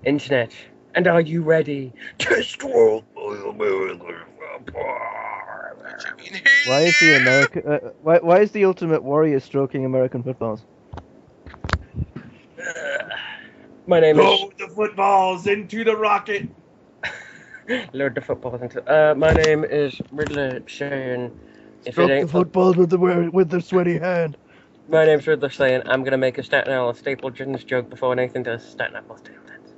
Internet, and are you ready to stroll the American football? What you mean? Why is the why is the Ultimate Warrior stroking American footballs? My name is Load the footballs into the rocket. Load the footballs into. My name is Riddler saying, if it Stroke the ain't footballs with their sweaty hand. my name's Riddler saying, I'm gonna make a Staten Island Staple Gins joke before Nathan does Staten Island Staple Gins.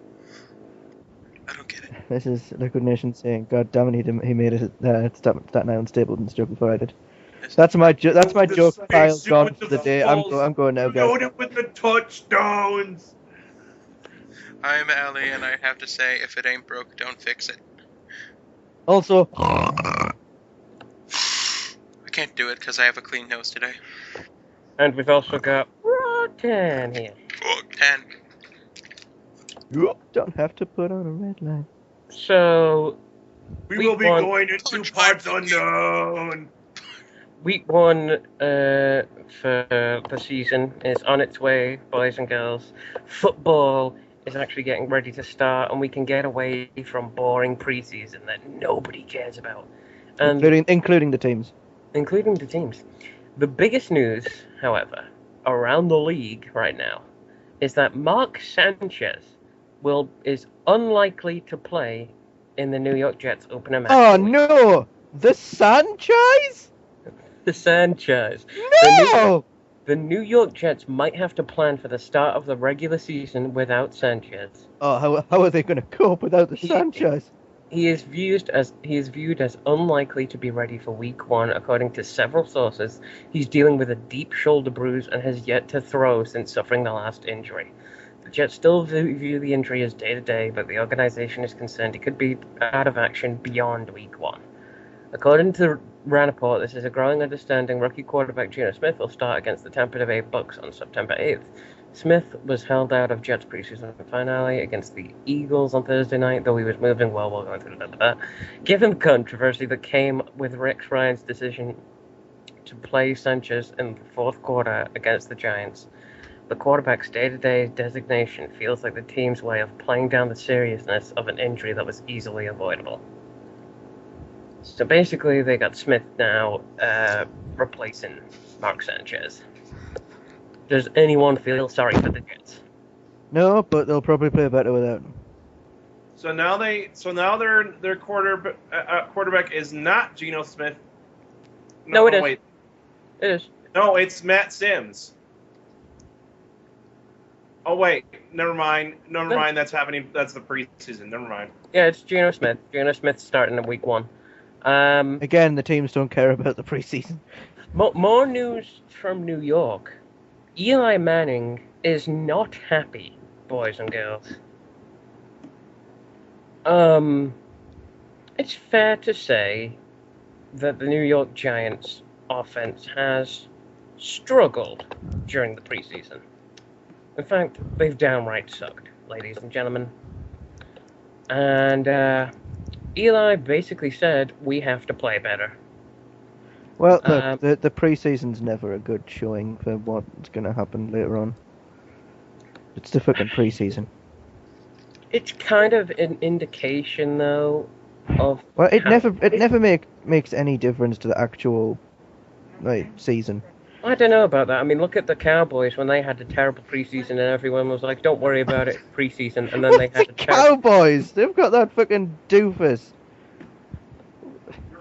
I don't get it. This is Liquid Nation saying, "God damn it, he made it Staten Island Stapleton's joke before I did." That's my joke. That's my The joke pile spacesuit gone with for the the day. footballs. I'm going now, guys. Load it with the touchdowns. I'm Ali, and I have to say, if it ain't broke, don't fix it. Also, I can't do it because I have a clean nose today. And we've also got Rotten here. Fuck 10. you don't have to put on a red line. So, We Week will be one. going into Punch parts my- unknown. week one for the season is on its way, boys and girls. Football is actually getting ready to start, and we can get away from boring preseason that nobody cares about, and Including the teams. including the teams. The biggest news, however, around the league right now is that Mark Sanchez is unlikely to play in the New York Jets opener match. Oh no! The Sanchez? The Sanchez. No! The New York Jets might have to plan for the start of the regular season without Sanchez. Oh, how are they going to cope without the Sanchez? He is viewed as unlikely to be ready for week one, according to several sources. He's dealing with a deep shoulder bruise and has yet to throw since suffering the last injury. The Jets still view the injury as day-to-day, but the organization is concerned he could be out of action beyond week one. According to Rappaport, this is a growing understanding rookie quarterback Geno Smith will start against the Tampa Bay Bucks on September 8th. Smith was held out of Jets preseason finale against the Eagles on Thursday night, though he was moving well while going through that. Given the controversy that came with Rex Ryan's decision to play Sanchez in the fourth quarter against the Giants, the quarterback's day-to-day designation feels like the team's way of playing down the seriousness of an injury that was easily avoidable. So basically, they got Smith now replacing Mark Sanchez. Does anyone feel sorry for the Jets? No, but they'll probably play better without him. So now their quarterback is not Geno Smith. No, it is. Wait. It is. No, it's Matt Sims. Oh wait, never mind. That's happening. That's the preseason. Never mind. Yeah, it's Geno Smith. Geno Smith's starting in week one. Again, the teams don't care about the preseason. More news from New York. Eli Manning is not happy, boys and girls. It's fair to say that the New York Giants offense has struggled during the preseason. In fact, they've downright sucked, ladies and gentlemen. And Eli basically said, we have to play better. Well, look, the preseason's never a good showing for what's going to happen later on. It's the fucking preseason. It's kind of an indication, though, of... Well, it never makes any difference to the actual season. I don't know about that. I mean, look at the Cowboys when they had a terrible preseason and everyone was like, don't worry about it, preseason. And then they had the Cowboys? They've got that fucking doofus.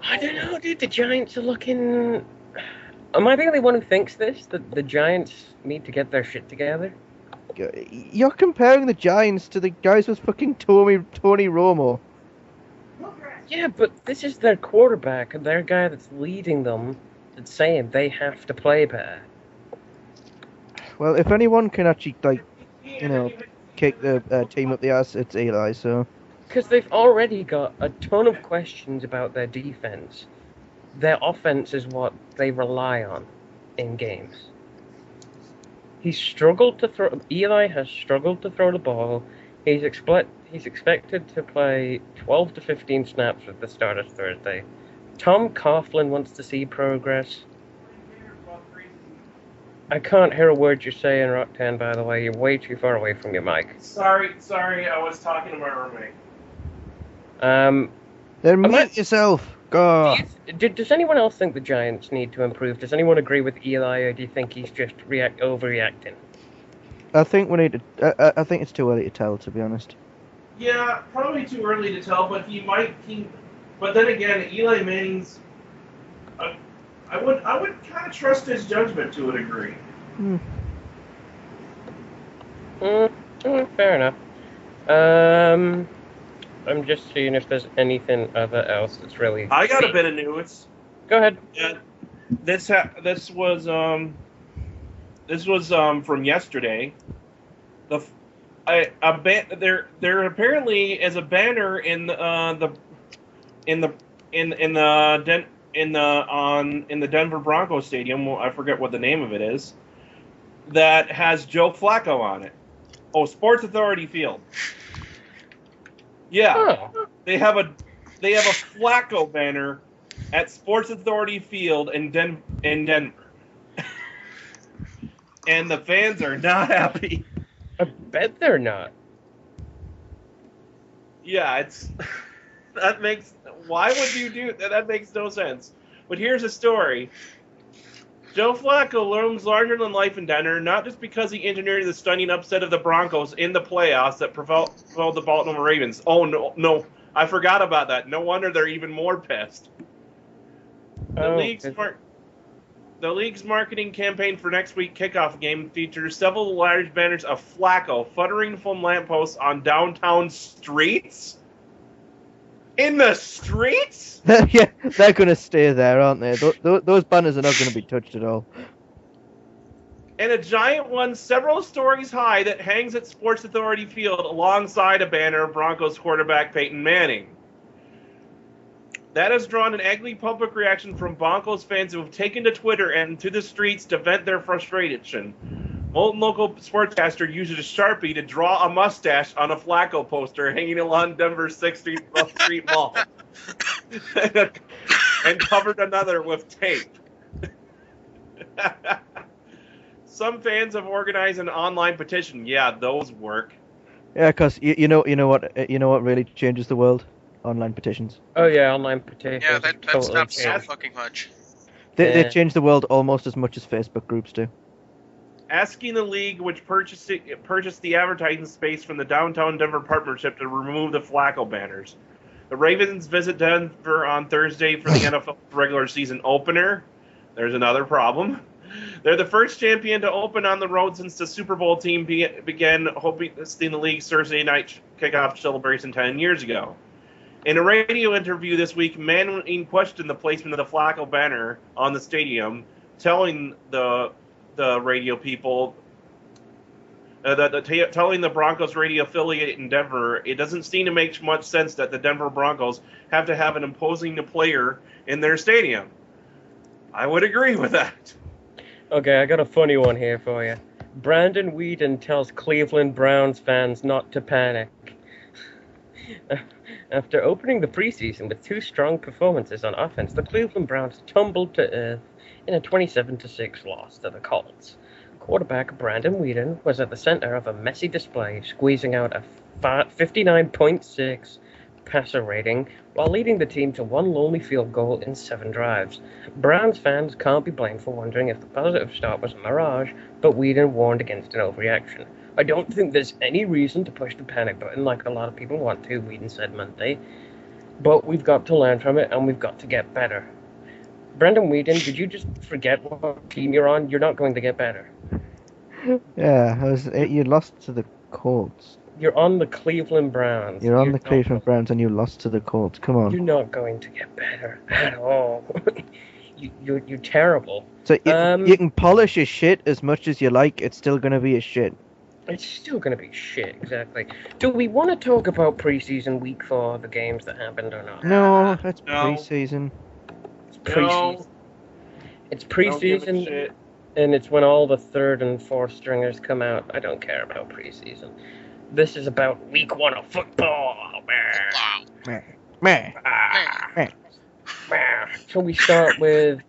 I don't know, dude. The Giants are looking... Am I the only one who thinks this? That the Giants need to get their shit together? You're comparing the Giants to the guys with fucking Tony Romo. Yeah, but this is their quarterback and their guy that's leading them that's saying they have to play better. Well, if anyone can actually, kick the team up the ass, it's Eli, so... Because they've already got a ton of questions about their defense. Their offense is what they rely on in games. Eli has struggled to throw the ball. He's expected to play 12 to 15 snaps at the start of Thursday. Tom Coughlin wants to see progress. I can't hear a word you're saying, Rocktan, by the way. You're way too far away from your mic. Sorry, I was talking to my roommate. Then mute yourself. Go. Does anyone else think the Giants need to improve? Does anyone agree with Eli, or do you think he's just overreacting? I think we need to. I think it's too early to tell, to be honest. Yeah, probably too early to tell, but but then again, Eli Manning's. I would kind of trust his judgment to a degree. Fair enough. I'm just seeing if there's anything other else that's really. I got a bit of news. Go ahead. This was from yesterday. There apparently is a banner in the Denver Broncos stadium. I forget what the name of it is. That has Joe Flacco on it. Oh, Sports Authority Field. Yeah, they have a Flacco banner at Sports Authority Field in Denver, and the fans are not happy. I bet they're not. Yeah, why would you do that? That makes no sense. But here's a story. Joe Flacco looms larger than life in Denver, not just because he engineered the stunning upset of the Broncos in the playoffs that propelled the Baltimore Ravens. Oh, no, I forgot about that. No wonder they're even more pissed. The league's marketing campaign for next week's kickoff game features several large banners of Flacco fluttering from lampposts on downtown streets. In the streets? Yeah, they're going to stay there, aren't they? Those banners are not going to be touched at all. And a giant one several stories high that hangs at Sports Authority Field alongside a banner of Broncos quarterback Peyton Manning. That has drawn an ugly public reaction from Broncos fans who have taken to Twitter and to the streets to vent their frustration. One local sportscaster used a Sharpie to draw a mustache on a Flacco poster hanging along Denver's 6th Street Mall. And covered another with tape. Some fans have organized an online petition. Yeah, those work. Yeah, because you know what really changes the world? Online petitions. Oh yeah, online petitions. Yeah, that totally stops so fucking much. They change the world almost as much as Facebook groups do. Asking the league, which purchased the advertising space from the downtown Denver partnership, to remove the Flacco banners. The Ravens visit Denver on Thursday for the NFL regular season opener. There's another problem. They're the first champion to open on the road since the Super Bowl team began hosting the league's Thursday night kickoff celebration 10 years ago. In a radio interview this week, Manning questioned the placement of the Flacco banner on the stadium, telling the radio people, telling the Broncos radio affiliate in Denver, it doesn't seem to make much sense that the Denver Broncos have to have an imposing player in their stadium. I would agree with that. Okay, I got a funny one here for you. Brandon Whedon tells Cleveland Browns fans not to panic. After opening the preseason with two strong performances on offense, the Cleveland Browns tumbled to earth in a 27-6 loss to the Colts. Quarterback Brandon Whedon was at the center of a messy display, squeezing out a 59.6 passer rating while leading the team to one lonely field goal in 7 drives. Browns fans can't be blamed for wondering if the positive start was a mirage, but Whedon warned against an overreaction. I don't think there's any reason to push the panic button like a lot of people want to, Whedon said Monday. But we've got to learn from it, and we've got to get better. Brandon Whedon, did you just forget what team you're on? You're not going to get better. Yeah, you lost to the Colts. You're on the Cleveland Browns. You're on the Cleveland Browns, and you lost to the Colts. Come on. You're not going to get better at all. You're terrible. So you can polish a shit as much as you like. It's still going to be a shit. It's still going to be shit, exactly. Do we want to talk about preseason week 4, the games that happened or not? No, that's preseason. It's preseason. No. It's preseason, and it's when all the 3rd and 4th stringers come out. I don't care about preseason. This is about week 1 of football. Meh. So we start with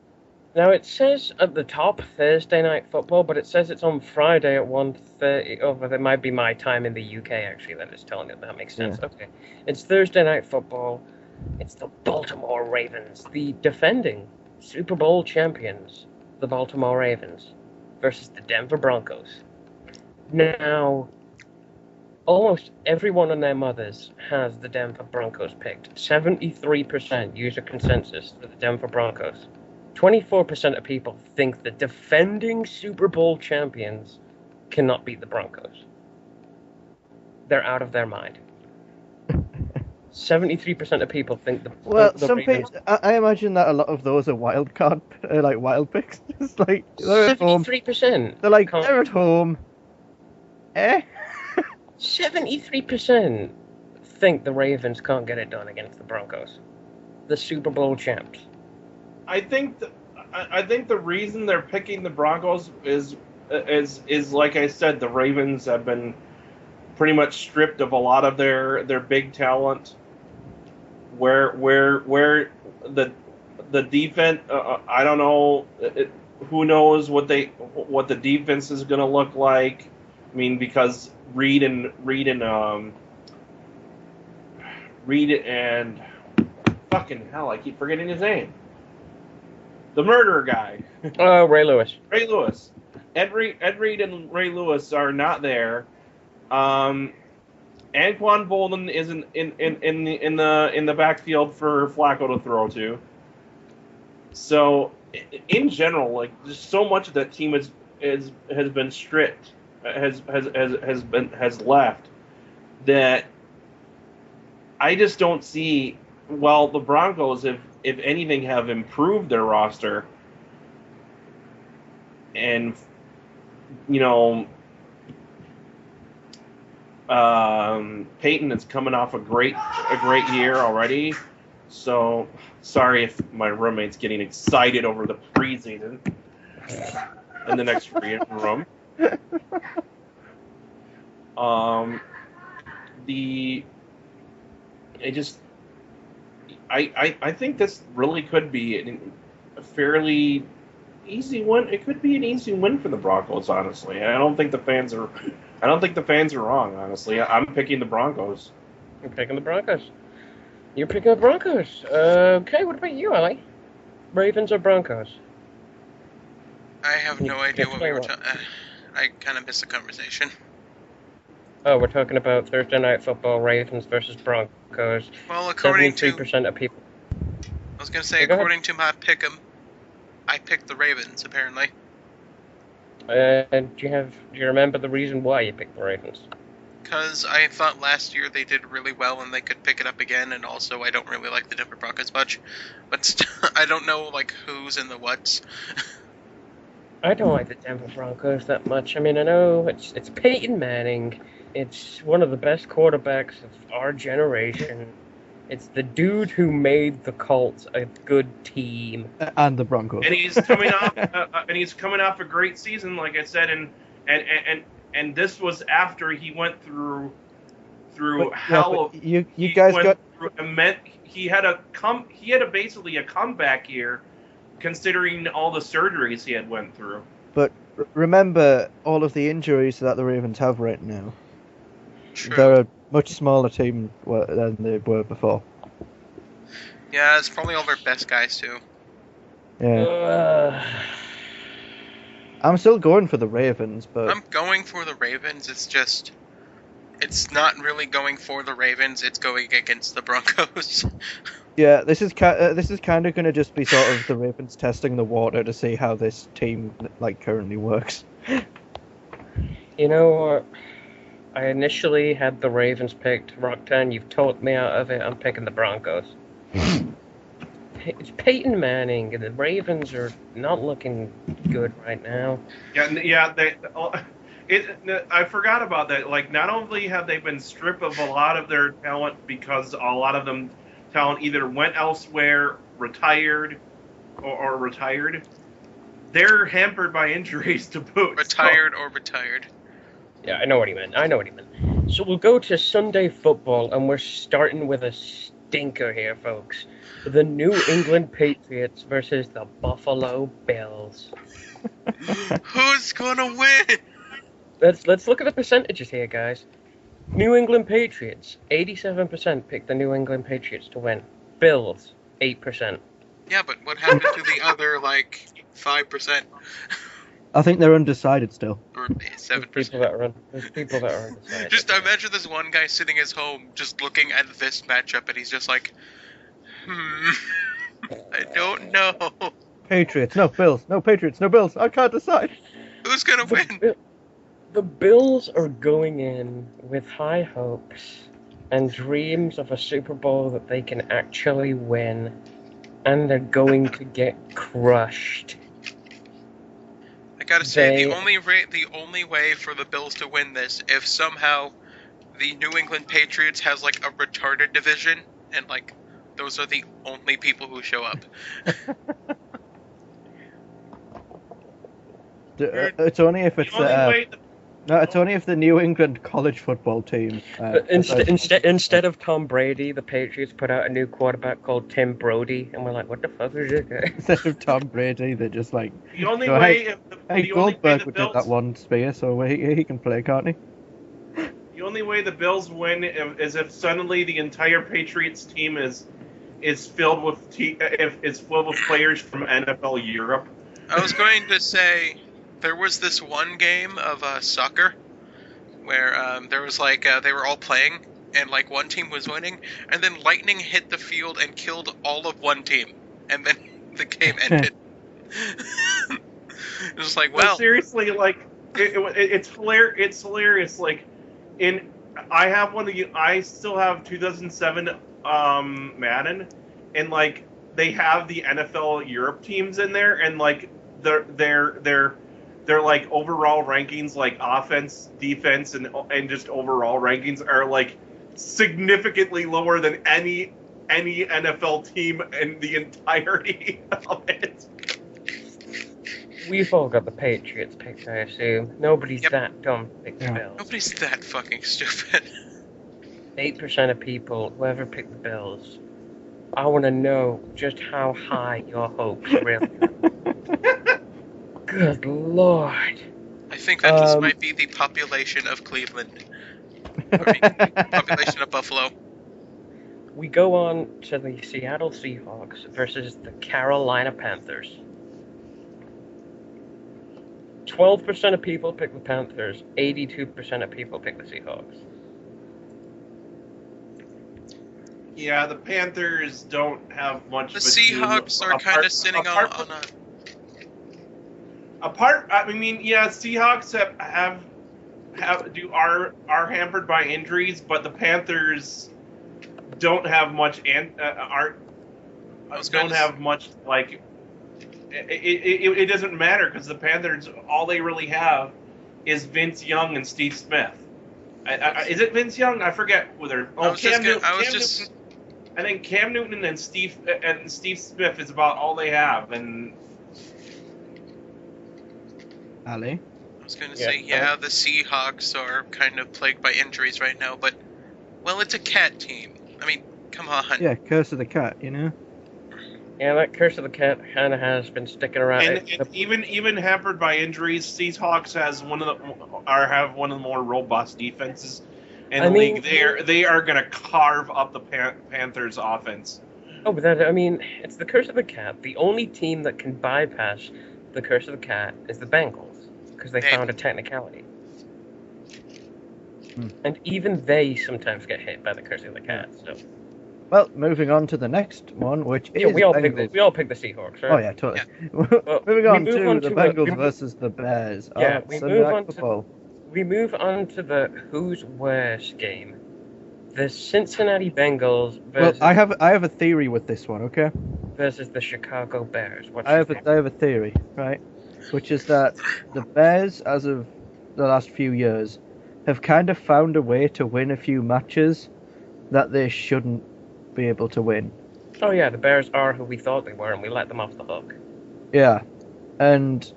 Now, it says at the top Thursday Night Football, but it says it's on Friday at 1:30. Oh, but it might be my time in the UK, actually, that is telling it. That makes sense. Yeah. Okay. It's Thursday Night Football. It's the Baltimore Ravens, the defending Super Bowl champions, the Baltimore Ravens, versus the Denver Broncos. Now, almost everyone and their mothers has the Denver Broncos picked. 73% user consensus for the Denver Broncos. 24% of people think the defending Super Bowl champions cannot beat the Broncos. They're out of their mind. 73% of people think the some Ravens... people. I imagine that a lot of those are wild card, like wild picks. It's like they're at home. 73%. They're like they're at home. 73% think the Ravens can't get it done against the Broncos, the Super Bowl champs. I think the reason they're picking the Broncos is like I said, the Ravens have been pretty much stripped of a lot of their big talent. Where the defense, I don't know. Who knows what the defense is going to look like? I mean, because Reed and fucking hell, I keep forgetting his name. The murderer guy. Oh, Ray Lewis. Ray Lewis. Ed Reed and Ray Lewis are not there. Anquan Bolden isn't in the backfield for Flacco to throw to. So, in general, like just so much of that team has been stripped, has left, that I just don't see. Well, the Broncos, if anything, have improved their roster, and Peyton is coming off a great year already. So sorry if my roommate's getting excited over the preseason in the next room. I think this really could be a fairly easy win. It could be an easy win for the Broncos, honestly. I don't think the fans are wrong, honestly. I'm picking the Broncos. You're picking the Broncos. You're picking the Broncos. Okay, what about you, Ali? Ravens or Broncos? I have no idea what we were talking. I kind of missed the conversation. Oh, we're talking about Thursday Night Football, Ravens versus Broncos. Well, according to 73% of people. I was gonna say, according to my pick'em, I picked the Ravens. Apparently. Do you remember the reason why you picked the Ravens? Because I thought last year they did really well and they could pick it up again, and also I don't really like the Denver Broncos much, but I don't know like who's in the what's. I don't like the Denver Broncos that much. I mean, I know it's Peyton Manning. It's one of the best quarterbacks of our generation. It's the dude who made the Colts a good team. And the Broncos. And he's coming off a great season, like I said, and this was after he went through hell. You guys got. He had basically a comeback year, considering all the surgeries he had went through. But remember all of the injuries that the Ravens have right now. True. They're a much smaller team than they were before. Yeah, it's probably all their best guys too. Yeah. I'm still going for the Ravens, but I'm going for the Ravens. It's not really going for the Ravens. It's going against the Broncos. Yeah, this is kind of going to just be sort of the Ravens testing the water to see how this team currently works. You know, I initially had the Ravens picked. Rockton, you've talked me out of it. I'm picking the Broncos. It's Peyton Manning, and the Ravens are not looking good right now. Yeah. I forgot about that. Like, not only have they been stripped of a lot of their talent because a lot of them talent either went elsewhere, retired, or retired, they're hampered by injuries to boot. Retired. Yeah, I know what he meant. So we'll go to Sunday football, and we're starting with a stinker here, folks. The New England Patriots versus the Buffalo Bills. Who's gonna win? Let's look at the percentages here, guys. New England Patriots, 87% picked the New England Patriots to win. Bills, 8%. Yeah, but what happened to the other, 5%? I think they're undecided still. Or 7%. There's people that are undecided. Just imagine this one guy sitting at his home, just looking at this matchup, and he's just like, I don't know. Patriots, no Bills. No Patriots, no Bills. I can't decide. Who's gonna win? The Bills are going in with high hopes and dreams of a Super Bowl that they can actually win, and they're going to get crushed. I gotta say, the only way for the Bills to win this, if somehow the New England Patriots has a retarded division, and those are the only people who show up. It's only if it's no, it's only if the New England college football team. Instead of Tom Brady, the Patriots put out a new quarterback called Tim Brody, and we're like, what the fuck is this guy? Instead of Tom Brady, they're just like. The only way. Hey, Goldberg would take that one spear, so he can play, can't he? The only way the Bills win is if suddenly the entire Patriots team is filled with players from NFL Europe. I was going to say. There was this one game of soccer where there was they were all playing and one team was winning, and then lightning hit the field and killed all of one team, and then the game ended. It was well. But seriously, it's hilarious. It's hilarious. I still have 2007 Madden, and they have the NFL Europe teams in there, and their overall rankings, offense, defense, and just overall rankings are significantly lower than any NFL team in the entirety of it. We've all got the Patriots picked, I assume. Nobody's that dumb to pick the Bills. Nobody's that fucking stupid. 8% of people, whoever picked the Bills, I want to know just how high your hopes really are. Good Lord. I think that just might be the population of Cleveland. Population of Buffalo. We go on to the Seattle Seahawks versus the Carolina Panthers. 12% of people pick the Panthers, 82% of people pick the Seahawks. Yeah, the Panthers don't have much. The Seahawks are kind of sitting on a. Seahawks are hampered by injuries, but the Panthers don't have much It doesn't matter because the Panthers, all they really have is Vince Young and Steve Smith. Is it Vince Young? I forget whether. I think Cam Newton and Steve Smith is about all they have, and. Ali? I was going to say, the Seahawks are kind of plagued by injuries right now, but, it's a cat team. I mean, come on. Yeah, curse of the cat, you know? Yeah, that curse of the cat kind of has been sticking around. And even hampered by injuries, Seahawks have one of the more robust defenses in the league. They are going to carve up the Panthers' offense. Oh, but it's the curse of the cat. The only team that can bypass the curse of the cat is the Bengals, because they found a technicality. And even they sometimes get hit by the curse of the cat. So. Well, moving on to the next one, which is we all pick the Seahawks, right? Oh yeah, totally. Yeah. Moving on to the Bengals versus the Bears. Yeah, we move on to the who's worse game. The Cincinnati Bengals versus. Well, I have a theory with this one, okay? Versus the Chicago Bears. I have a theory, right? Which is that the Bears, as of the last few years, have kind of found a way to win a few matches that they shouldn't be able to win. Oh yeah, the Bears are who we thought they were, and we let them off the hook. Yeah, and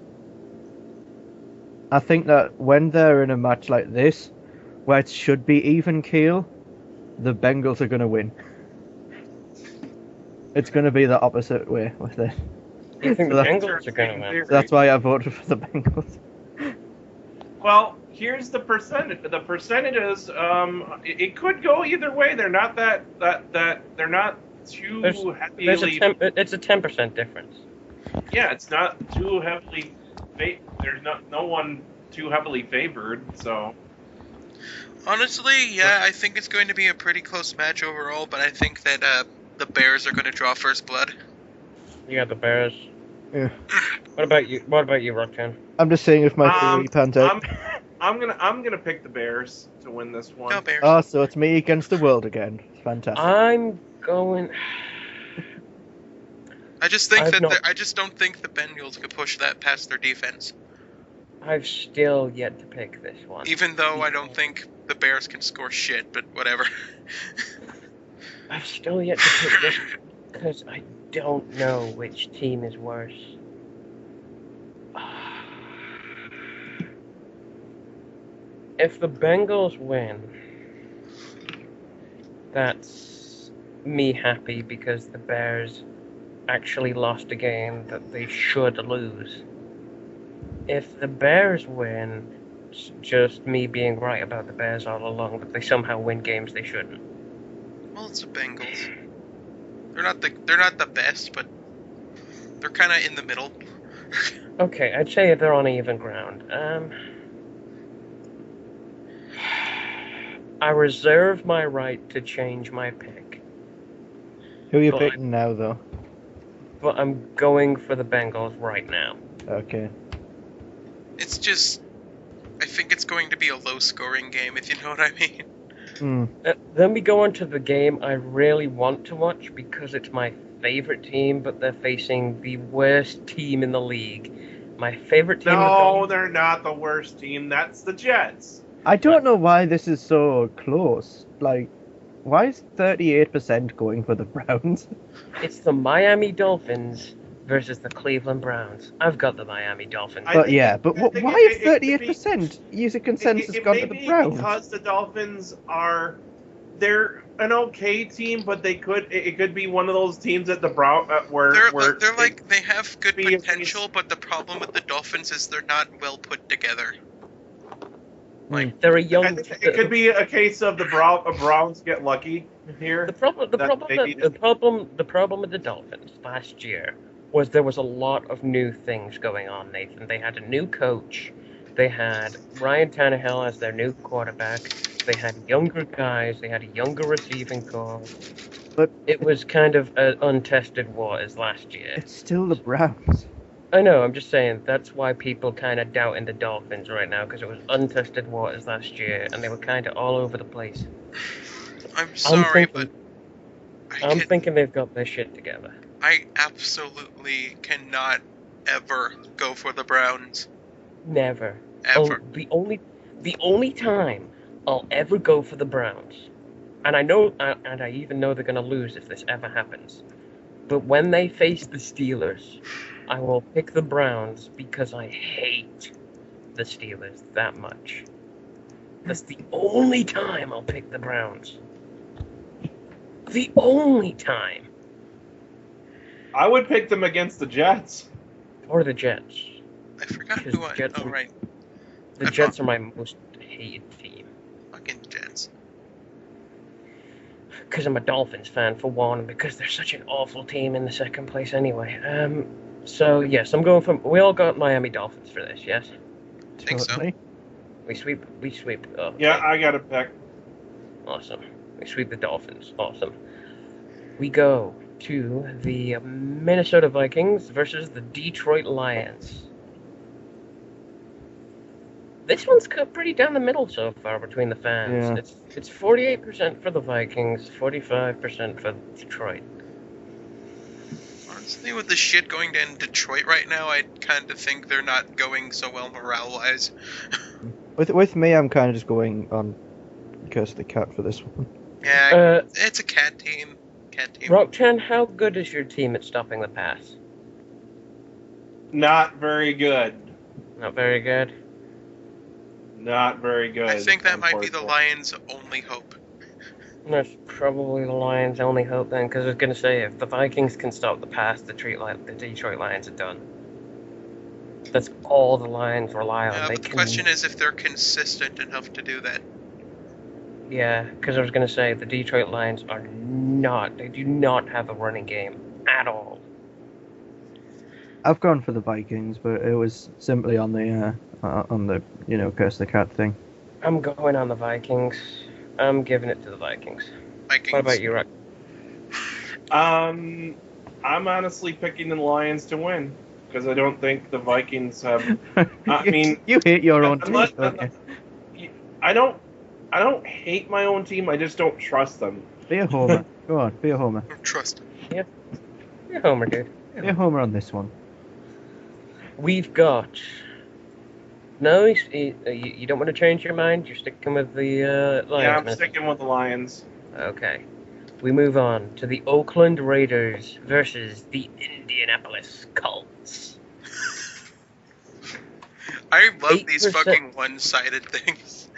I think that when they're in a match like this, where it should be even keel, the Bengals are going to win. It's going to be the opposite way with it. You think So the that's- Bengals are going to win? So that's why I voted for the Bengals. Well, here's the percentage. The percentages. It could go either way. They're not that they're not too There's heavily. it's a 10% difference. Yeah, it's not too heavily. There's no one too heavily favored. So Honestly, yeah, I think it's going to be a pretty close match overall, but I think that the Bears are going to draw first blood. You got the Bears. Yeah. What about you? What about you, Rockton? I'm just seeing if my theory pans out. I'm gonna pick the Bears to win this one. Go Bears. Oh, so it's me against the world again. Fantastic. I'm going. I just think I've not- I just don't think the Bengals could push that past their defense. I've still yet to pick this one. Even though I don't think the Bears can score shit, but whatever. I've still yet to pick this because I don't know which team is worse. If the Bengals win, that's me happy because the Bears actually lost a game that they should lose. If the Bears win, it's just me being right about the Bears all along, but they somehow win games they shouldn't. Well, it's the Bengals. They're not the best, but they're kind of in the middle. Okay, I'd say they're on even ground. I reserve my right to change my pick, Who are you but- picking now, though? but I'm going for the Bengals right now. Okay. It's just, I think it's going to be a low-scoring game, if you know what I mean. Then we go on to the game I really want to watch because it's my favorite team, but they're facing the worst team in the league. My favorite team. No, they're not the worst team. That's the Jets. I don't know why this is so close. Like, why is 38% going for the Browns? It's the Miami Dolphins versus the Cleveland Browns. I've got the Miami Dolphins. But yeah, but I think why it- is it could be- 38% user consensus It gone may to the be Browns? because the Dolphins they're an okay team, but it could be one of those teams at the Brown where They have good be a potential, but the problem with the Dolphins is they're not well put together. They're a young. I think it could be a case of the Browns get lucky here. The problem with the Dolphins last year was there was a lot of new things going on, Nathan. They had a new coach. They had Ryan Tannehill as their new quarterback. They had younger guys. They had a younger receiving core. But it was kind of an untested waters last year. It's still the Browns. I know, I'm just saying, that's why people kind of doubt in the Dolphins right now, because it was untested waters last year, and they were kind of all over the place. I'm sorry, but I'm thinking they've got their shit together. I absolutely cannot ever go for the Browns. Never. Ever. The only time I'll ever go for the Browns, and I even know they're going to lose if this ever happens, but when they face the Steelers, I will pick the Browns because I hate the Steelers that much. That's the only time I'll pick the Browns. The only time. I would pick them against the Jets. Or the Jets. I forgot Because who I... Jets Oh, right. The Jets are my most hated team. Fucking Jets. Because I'm a Dolphins fan, for one, and because they're such an awful team in the second place anyway. So, yes, I'm going for... We all got Miami Dolphins for this, yes? Think so. Totally. We sweep. Oh, Yeah, I got a pick. awesome. We sweep the Dolphins. Awesome. We go to the Minnesota Vikings versus the Detroit Lions. This one's cut pretty down the middle so far between the fans. Yeah. It's 48% for the Vikings, 45% for Detroit. Honestly, with the shit going down in Detroit right now, I kind of think they're not going so well morale-wise. With me, I'm kind of just going on Curse the Cat for this one. Yeah, it's a cat team. Rock10, how good is your team at stopping the pass? Not very good. Not very good. Not very good. I think that might be the unfortunately. Lions' only hope. That's probably the Lions' only hope then, because I was going to say, if the Vikings can stop the pass, the Detroit Lions are done. That's all the Lions rely on. They But the can, question is if they're consistent enough to do that. yeah, because I was going to say, the Detroit Lions they do not have a running game at all. I've gone for the Vikings, but it was simply on the curse the cat thing. I'm going on the Vikings. I'm giving it to the Vikings. Vikings. What about you, Rock? I'm honestly picking the Lions to win because I don't think the Vikings have. I mean, you hate your own unless- team, don't you? I don't hate my own team. I just don't trust them. Be a homer. Go on, be a homer. I don't trust him. You're a homer, dude. Be a homer on this one. We've got. No, you don't want to change your mind? You're sticking with the Lions? Yeah, I'm man? sticking with the Lions. Okay. We move on to the Oakland Raiders versus the Indianapolis Colts. I love these 8%. fucking one-sided things.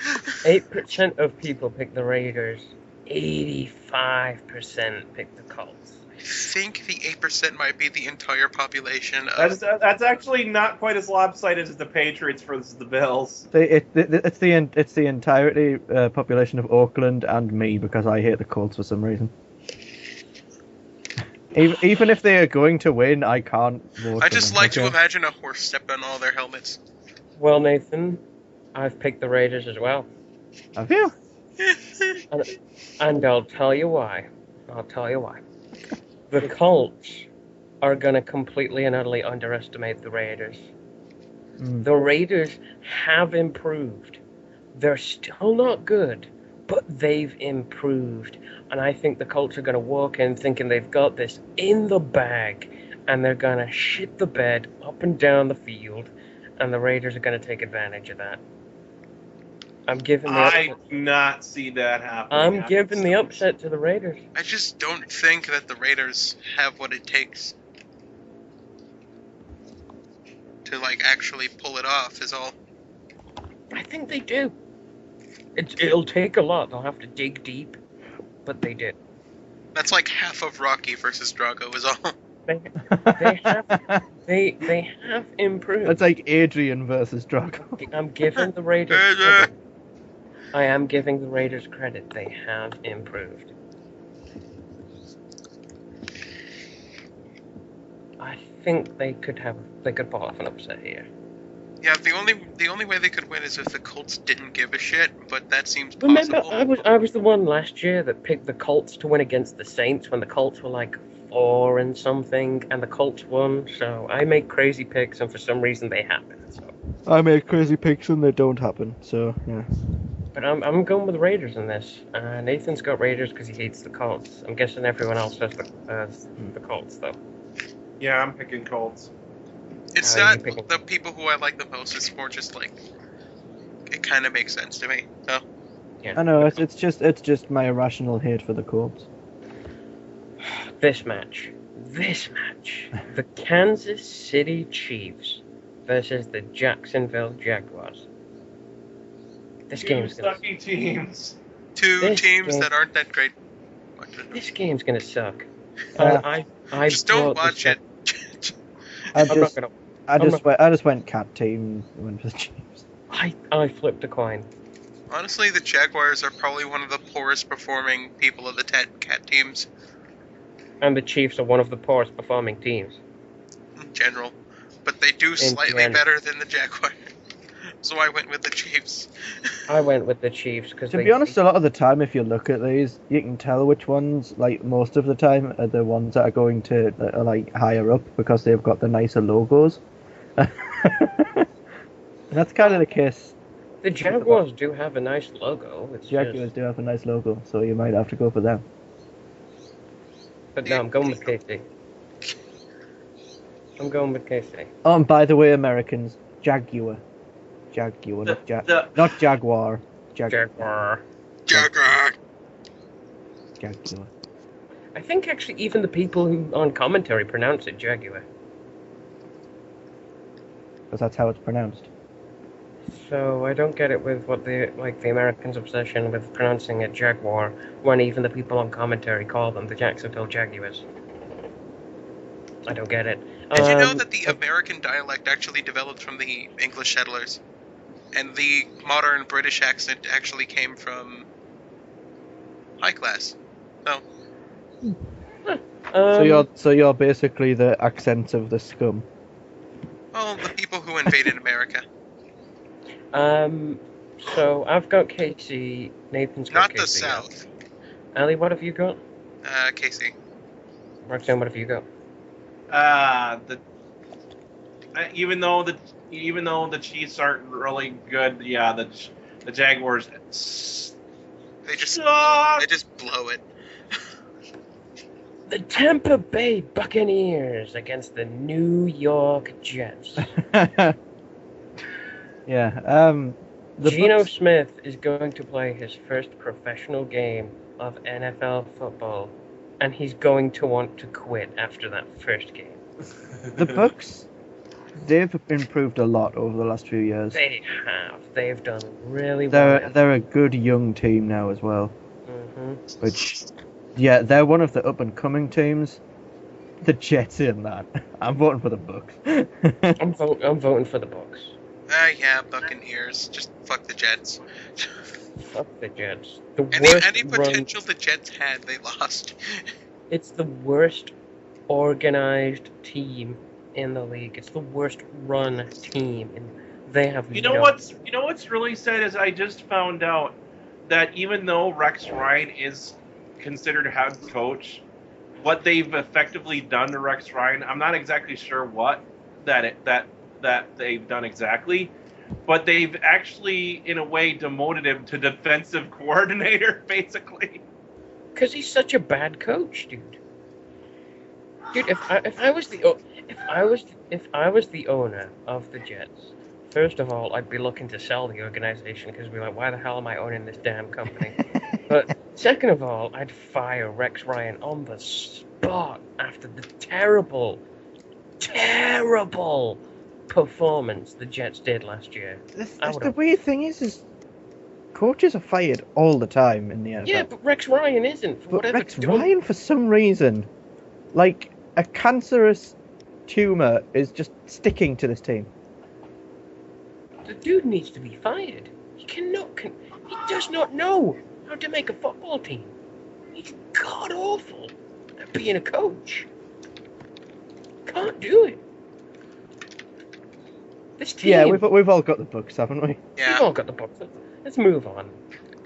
8% of people pick the Raiders. 85% pick the Colts. I think the 8% might be the entire population of... That's actually not quite as lopsided as the Patriots versus the Bills. It's the entirety population of Auckland and me because I hate the Colts for some reason. Even if they are going to win, I can't vote. I just like to imagine a horse stepped on all their helmets. Well, Nathan, I've picked the Raiders as well. Have you? And I'll tell you why. The Colts are going to completely and utterly underestimate the Raiders. The Raiders have improved. They're still not good, but they've improved. And I think the Colts are going to walk in thinking they've got this in the bag, and they're going to shit the bed up and down the field, and the Raiders are going to take advantage of that. I'm giving the I upset. do not see that happening. I'm giving the upset to the Raiders. I just don't think that the Raiders have what it takes to, like, actually pull it off, is all. I think they do. It'll take a lot. They'll have to dig deep, but they did. That's like half of Rocky versus Drago, is all. They have improved. That's like Adrian versus Drago. I'm giving the Raiders credit. I am giving the Raiders credit. They have improved. I think they could pull off an upset here. Yeah, the only way they could win is if the Colts didn't give a shit, but that seems possible. Remember, I was the one last year that picked the Colts to win against the Saints when the Colts were like 4 and something, and the Colts won. So I make crazy picks, and for some reason they happen. So. I make crazy picks and they don't happen. So yeah. But I'm going with the Raiders in this. Nathan's got Raiders because he hates the Colts. I'm guessing everyone else has the Colts though. Yeah, I'm picking Colts. It's not the people who I like the most. It's more just like it kind of makes sense to me. So. Yeah. I know it's just my irrational hate for the Colts. This match, the Kansas City Chiefs versus the Jacksonville Jaguars. This game's gonna sucky teams. Two teams that aren't that great. This game's gonna suck. I just don't watch it. I just went cat team and went for the Chiefs. I flipped a coin. Honestly, the Jaguars are probably one of the poorest performing people of the cat teams. And the Chiefs are one of the poorest performing teams. In general. But they do slightly better than the Jaguars. So I went with the Chiefs. I went with the Chiefs because to be honest, a lot of the time, if you look at these, you can tell which ones, like most of the time, are the ones that are going to are like higher up because they've got the nicer logos. That's kind of the case. The Jaguars do have a nice logo. Jaguars do have a nice logo, so you might have to go for them. But no, I'm going with KC. Oh, and by the way, Americans, Jaguar, not Jaguar. Jaguar. I think actually even the people who on commentary pronounce it Jaguar. Because that's how it's pronounced. So I don't get it with what the Americans' obsession with pronouncing it Jaguar when even the people on commentary call them the Jacksonville Jaguars. I don't get it. Did you know that the American dialect actually developed from the English settlers? And the modern British accent actually came from high class. So, So you're basically the accent of the scum. well, the people who invaded America. So I've got KC. Nathan's got Not KC. the South. Ali, what have you got? Casey. Roxanne, what have you got? Even though the Chiefs aren't really good, yeah, the Jaguars They just suck. blow it. The Tampa Bay Buccaneers against the New York Jets. Yeah. Geno Smith is going to play his first professional game of NFL football, and he's going to want to quit after that first game. The Bucks, they've improved a lot over the last few years. They have. They've done really well. They're a good young team now as well. Mm-hmm. Which, yeah, they're one of the up and coming teams. The Jets in that. I'm voting for the Bucks. I'm voting for the Bucks. Yeah, Buccaneers. Just fuck the Jets. Fuck the Jets. The Any worst potential the Jets had, they lost. It's the worst organized team in the league. It's the worst run team, and they have. You know what's really sad is I just found out that even though Rex Ryan is considered head coach, what they've effectively done to Rex Ryan, I'm not exactly sure what that they've done exactly, but they've actually, in a way, demoted him to defensive coordinator, basically. Because he's such a bad coach, dude. Dude, if I was the owner of the Jets, first of all, I'd be looking to sell the organization because we'd be like, why the hell am I owning this damn company? But second of all, I'd fire Rex Ryan on the spot after the terrible performance the Jets did last year. The weird thing is coaches are fired all the time in the NFL. Yeah, but Rex Ryan isn't. But Rex Ryan, for some reason, like a cancerous tumor, is just sticking to this team. The dude needs to be fired. He does not know how to make a football team. He's god awful at being a coach. Can't do it. This team. Yeah, we've all got the Bucks, haven't we? Yeah. We've all got the Bucks. Let's move on.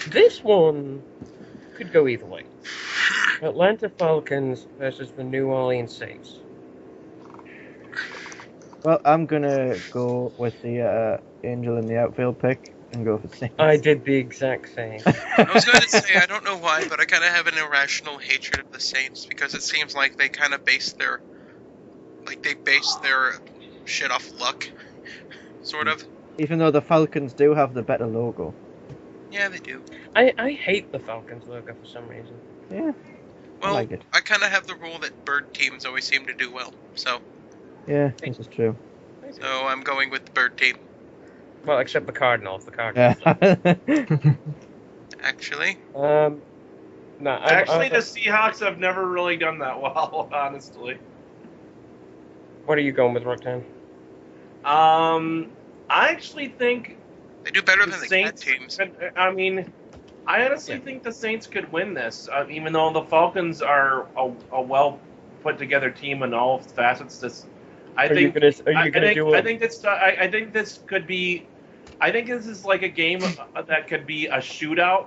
This one could go either way. Atlanta Falcons versus the New Orleans Saints. Well, I'm gonna go with the Angel in the outfield pick and go for Saints. I did the exact same. I was going to say, I don't know why, but I kind of have an irrational hatred of the Saints because it seems like they kind of base their shit off luck, sort of. Even though the Falcons do have the better logo. Yeah, they do. I hate the Falcons logo for some reason. Yeah. Well, I like it. I kind of have the rule that bird teams always seem to do well, so Yeah, this is true. I'm going with the bird team. Well, except the Cardinals. The Cardinals. Yeah. Actually, No. Actually, the Seahawks have never really done that well, honestly. What are you going with, Roxanne? I actually think they do better the than the cat Saints. teams. I mean, I honestly think the Saints could win this, even though the Falcons are a well put together team in all facets. I think this could be. I think this is like a game that could be a shootout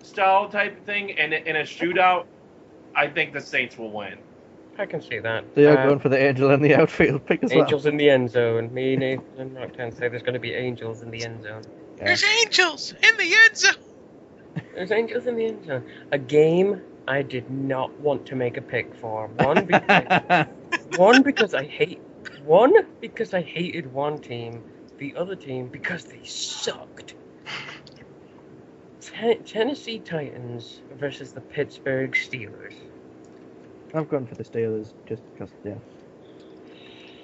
style type thing, and in a shootout, I think the Saints will win. I can see that. So you're going for the Angel in the outfield pick as well? Angels in the end zone. Me, Nathan, and Roxanne say there's going to be angels in the end zone. Yeah. There's angels in the end zone. There's angels in the end zone. A game I did not want to make a pick for. One because I hated one team. The other team because they sucked. Tennessee Titans versus the Pittsburgh Steelers. I've gone for the Steelers just because, yeah.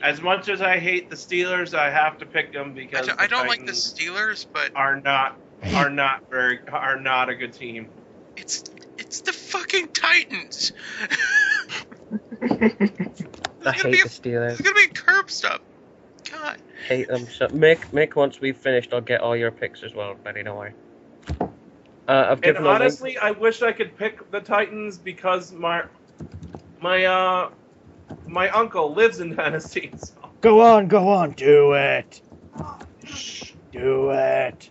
As much as I hate the Steelers, I have to pick them because I don't like the Titans Steelers, but are not a good team. it's the fucking Titans. I hate the Steelers. There's gonna be a curb stop. God. Hate them. So, Mick, once we've finished, I'll get all your picks as well, buddy. Don't worry. I've And given honestly, I wish I could pick the Titans because my uncle lives in Tennessee. So. Go on, do it. Do it.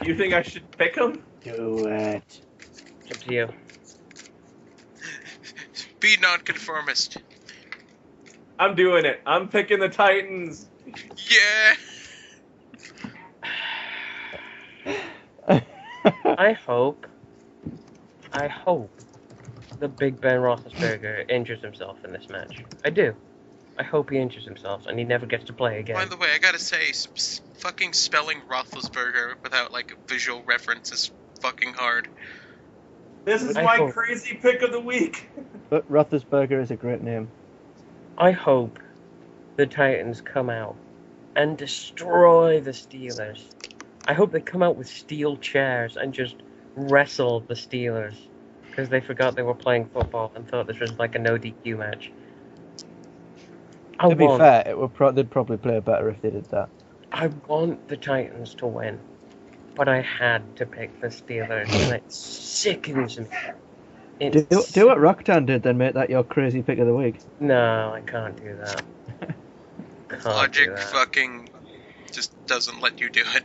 You think I should pick them? Do it. It's up to you. Be nonconformist. I'm doing it. I'm picking the Titans. Yeah. I hope the Big Ben Roethlisberger injures himself in this match. I do. I hope he injures himself and he never gets to play again. By the way, I gotta say, fucking spelling Roethlisberger without like visual reference is fucking hard. This is I my hope- crazy pick of the week. But Roethlisberger is a great name. I hope the Titans come out and destroy the Steelers. I hope they come out with steel chairs and just wrestle the Steelers because they forgot they were playing football and thought this was like a no DQ match. To be fair, it would they'd probably play better if they did that. I want the Titans to win, but I had to pick the Steelers, and it sickens me. Do what Rocktan did, then make that your crazy pick of the week. No, I can't do that. Can't Logic do that. fucking just doesn't let you do it.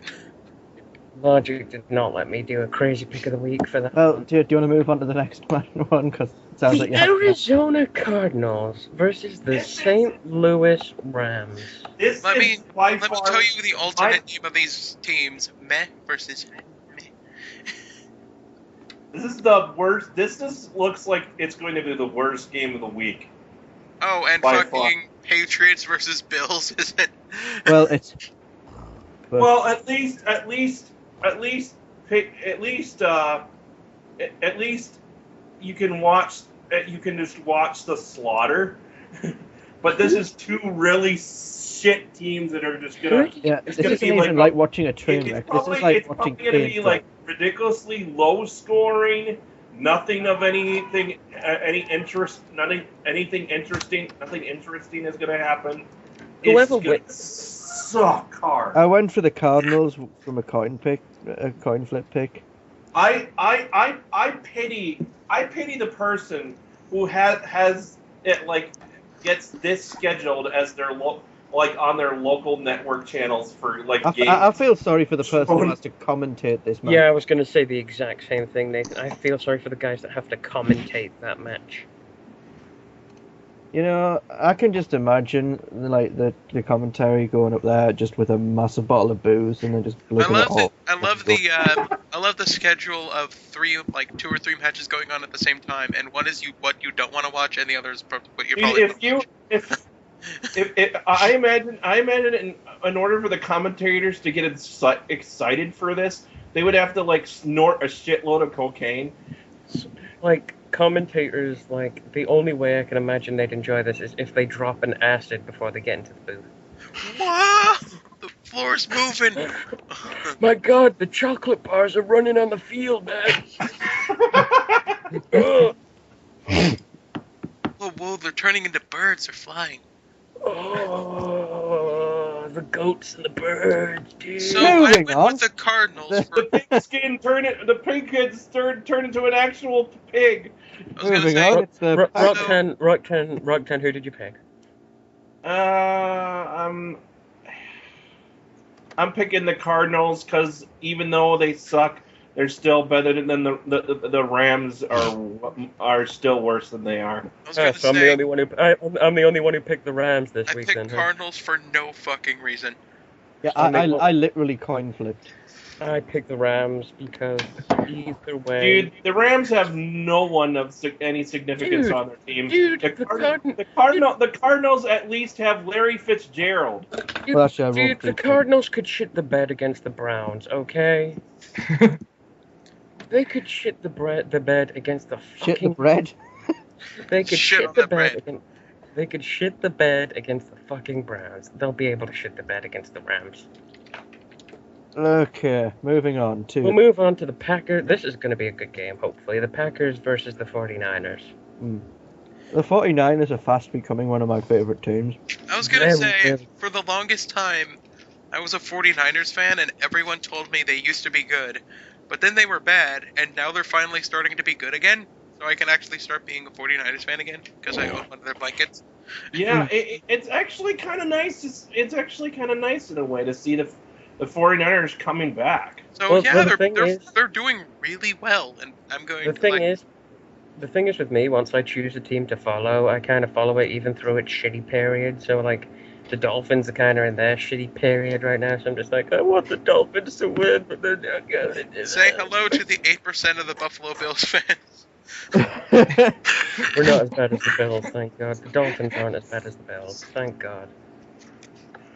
Logic did not let me do a crazy pick of the week for that. Well, do you want to move on to the next one? Because it sounds like The you have to. Arizona Cardinals versus the St. Louis Rams. This Let is me by Let me far. tell you the alternate name of these teams: Meh versus Meh. This is the worst. Looks like it's going to be the worst game of the week. Oh, and By fucking Patriots versus Bills, isn't it? Well, it's. But Well, at least you can watch. You can just watch the slaughter. But this is two really shit teams that are just gonna. yeah, it's this gonna isn't be even like- like watching a train wreck. This is like watching probably gonna be paint like ridiculously low scoring. Nothing of anything, any interest. Anything interesting. Nothing interesting is gonna happen. Whoever It's gonna suck hard. I went for the Cardinals from a coin flip pick. I pity the person who has it like gets this scheduled as their on their local network channels for like games. I feel sorry for the person who has to commentate this match. Yeah, I was going to say the exact same thing, Nathan. I feel sorry for the guys that have to commentate that match. You know, I can just imagine like the commentary going up there just with a massive bottle of booze and then just looking at all. I love the schedule of 2 or 3 matches going on at the same time, and one is what you don't want to watch, and the other is what you're probably gonna watch. If I imagine in order for the commentators to get excited for this, they would have to like snort a shitload of cocaine. Like, commentators, like, the only way I can imagine they'd enjoy this is if they drop an acid before they get into the booth. Wow, the floor's moving. My god, the chocolate bars are running on the field, man! Ugh. Oh, whoa, they're turning into birds. They're flying. Oh, the goats and the birds, dude. So I Moving went on. with the Cardinals for. The pig kids turn into an actual pig. I was gonna Moving say, on, it's the Rocktan, who did you pick? I'm picking the Cardinals because even though they suck, they're still better than the Rams are still worse than they are. I was gonna So I'm say, I'm the only one who picked the Rams this I week. picked Then, huh? Cardinals for no fucking reason. yeah, I literally coin flipped. I picked the Rams because either way, Dude, the Rams have no one of any significance Dude, on their team. dude, The Cardinals at least have Larry Fitzgerald. Well, actually, I dude, wrote the it. Cardinals could shit the bed against the Browns, okay? They could shit the bed against the fucking. Shit the bread. They could Shit shit on the the bed bread. against. They could shit the bed against the fucking Browns. They'll be able to shit the bed against the Rams. Okay, moving on to. We'll move on to the Packers. This is going to be a good game, hopefully. The Packers versus the 49ers. The 49ers are fast becoming one of my favorite teams. I was gonna say, for the longest time, I was a 49ers fan, and everyone told me they used to be good. But then they were bad, and now they're finally starting to be good again. So I can actually start being a 49ers fan again, because I own one of their blankets. Yeah, it's actually kind of nice. It's actually kind of nice in a way to see the 49ers coming back. So Well, yeah, the they're doing really well, and I'm going The thing is with me, once I choose a team to follow, I kind of follow it even through its shitty period. So, like, the Dolphins are kind of in their shitty period right now, so I'm just like, I want the Dolphins to win, but they're not going to do Say that. hello to the 8% of the Buffalo Bills fans. We're not as bad as the Bills, thank God. The Dolphins aren't as bad as the Bills, thank God.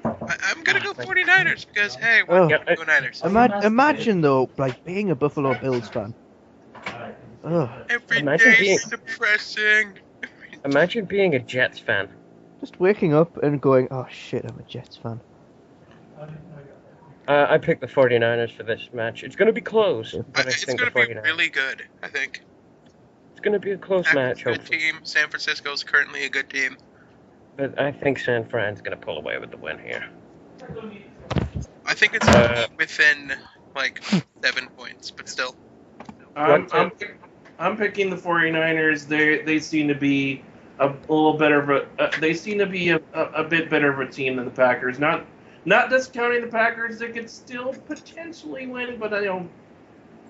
I'm gonna go 49ers, because, hey, Oh. go Niners. Imagine though, like being a Buffalo Bills fan. Ugh. Every Imagine day being- is depressing. Imagine being a Jets fan. Just waking up and going, oh shit, I'm a Jets fan. I picked the 49ers for this match. It's going to be close, but I It's think gonna the be 49ers. really good, I think. It's going to be a close Packers match, a good hopefully. team. San Francisco's currently a good team. But I think San Fran's going to pull away with the win here. I think it's gonna be within, like, 7 points, but still. I'm picking the 49ers. They seem to be a little better of a. They seem to be a bit better of a team than the Packers. Not discounting the Packers, they could still potentially win, but I don't.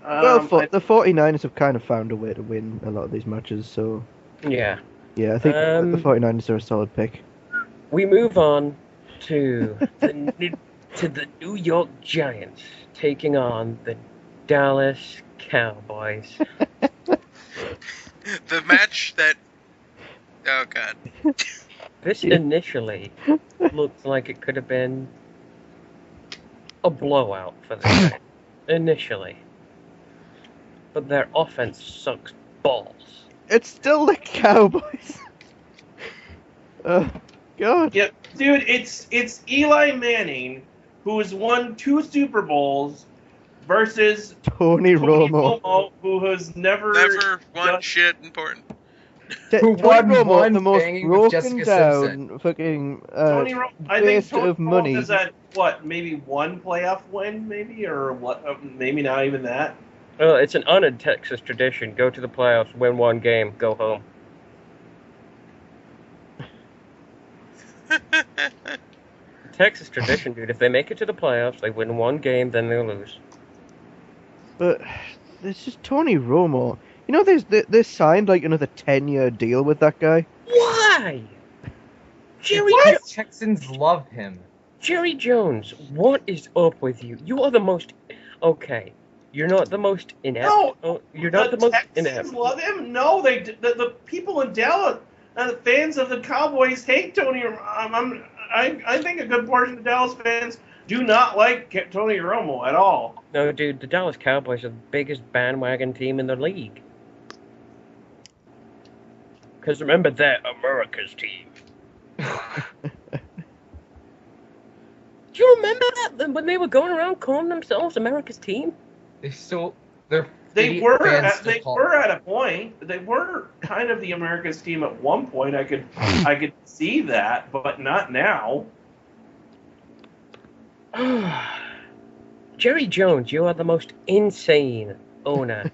The 49ers have kind of found a way to win a lot of these matches, so Yeah. yeah, I think the 49ers are a solid pick. We move on to the New York Giants taking on the Dallas Cowboys. The match that... Oh, God. This Yeah. initially looked like it could have been a blowout for the Giants. Initially. But their offense sucks balls. It's still the Cowboys. God. Yeah, dude, it's Eli Manning, who has won 2 Super Bowls, versus Tony Romo. who has never won done- shit important. Who Tony won Romo, one the most thing with broken Jessica down Simpson. fucking Tony Romo. I think waste Tony of Romo money. has had what, maybe one playoff win, maybe, or what? Maybe not even that. Well, it's an honored Texas tradition. Go to the playoffs, win one game, go home. Texas tradition, dude. If they make it to the playoffs, they win one game, then they'll lose. But there's just Tony Romo. You know, they signed like another 10-year deal with that guy. Why? Jerry, The Texans love him. Jerry Jones, what is up with you? You are the most... Okay, you're not the most inept. No, Oh, you're not the most inept. Texans love him. No, the people in Dallas and the fans of the Cowboys hate Tony. I think a good portion of Dallas fans do not like Tony Romo at all. No, dude, the Dallas Cowboys are the biggest bandwagon team in the league. Because remember, they're America's team. Do you remember that when they were going around calling themselves America's team? They They were at a point. They were kind of the America's team at one point. I could see that, but not now. Jerry Jones, you are the most insane owner.